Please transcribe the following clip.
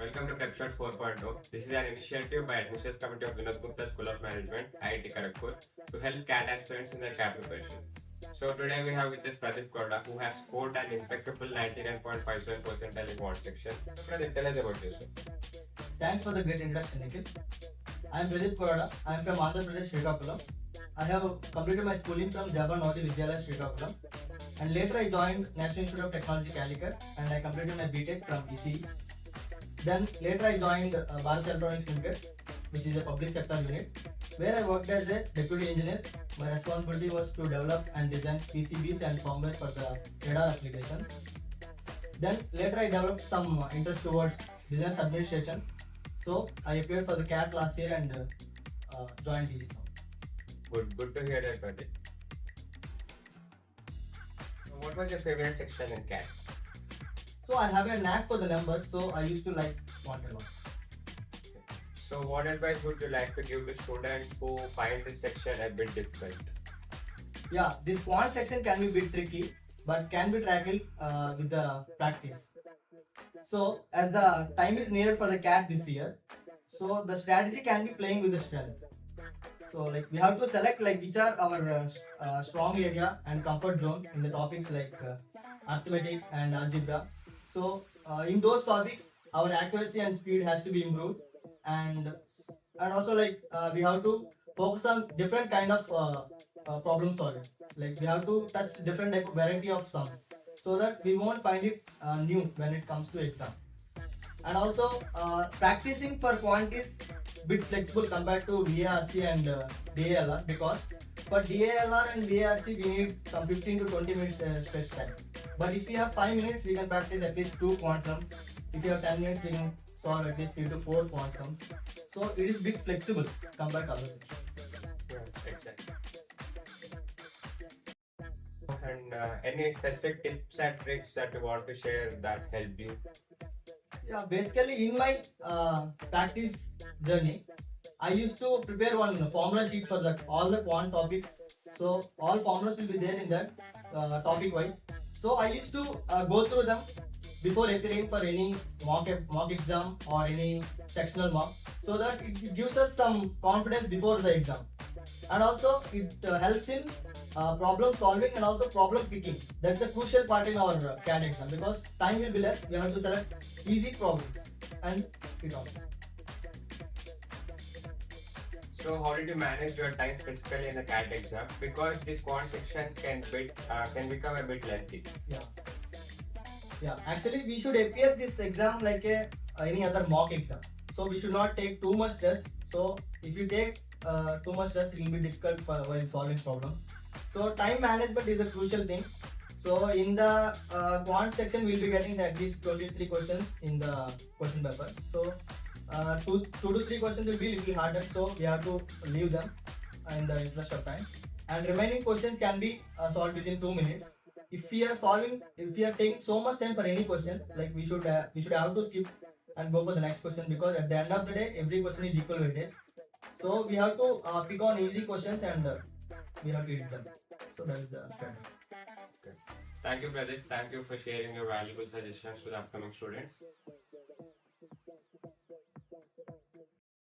Welcome to Episode 4.0. This is an initiative by Admissions Committee of Vinod Gupta School of Management, IIT Kharagpur, to help CAT aspirants in their CAT preparation. So today we have with us Pradeep Korada, who has scored an impeccable 99.57 percentile in quant section. Pradeep, tell us about yourself. Thanks for the great introduction, Nikhil. I am Pradeep Korada. I am from Andhra Pradesh, Srikakulam. I have completed my schooling from Jaban Navodaya Vidyalaya, Srikakulam. And later I joined National Institute of Technology, Calicut, and I completed my BTech from ECE. Then later I joined Bharat Electronics Limited, which is a public sector unit, where I worked as a deputy engineer. My responsibility was to develop and design PCBs and firmware for the radar applications. Then later I developed some interest towards business administration. So I appeared for the CAT last year and joined VGSoM. Good to hear that, Pradeep. So what was your favorite section in CAT? So I have a knack for the numbers, so I used to like quant a lot. So what advice would you like to give to students who find this section a bit difficult? Yeah, this quant section can be a bit tricky, but can be tackled with the practice. So as the time is near for the CAT this year, so the strategy can be playing with the strength. So like we have to select like which are our strong area and comfort zone in the topics like arithmetic and algebra. So in those topics, our accuracy and speed has to be improved, and also like we have to focus on different kind of problem solving. Like we have to touch different type of variety of sums, so that we won't find it new when it comes to exam. And also practicing for quant is bit flexible compared to VARC and DALR, because for DALR and VARC we need some 15 to 20 minutes stretch time. But if we have 5 minutes, we can practice at least 2 quant sums. If you have 10 minutes, we can solve at least 3 to 4 quant sums. So it is bit flexible compared to other sections. Yeah, exactly. And any specific tips and tricks that you want to share that help you? Yeah, basically in my practice journey, I used to prepare one formula sheet for all the quant topics. So all formulas will be there in that topic wise. So I used to go through them before appearing for any mock exam or any sectional mock, so that it gives us some confidence before the exam. And also it helps in problem solving and also problem picking. That's a crucial part in our CAT exam, because time will be less. We have to select easy problems and it all. So how did you manage your time specifically in the CAT exam? Because this quant section can become a bit lengthy. Yeah. Actually, we should appear this exam like any other mock exam. So we should not take too much stress. So if you take too much stress, it will be difficult while solving problems. So time management is a crucial thing. So in the quant section, we will be getting at least 23 questions in the question paper. So 2 to 3 questions will be a little harder, so we have to leave them in the interest of time. And remaining questions can be solved within 2 minutes. If we are taking so much time for any question, like we should have to skip and go for the next question, because at the end of the day, every question is equal weightage. So we have to pick on easy questions and we have to read them. So that is the strategy. Okay. Thank you, Pradeep. Thank you for sharing your valuable suggestions to the upcoming students.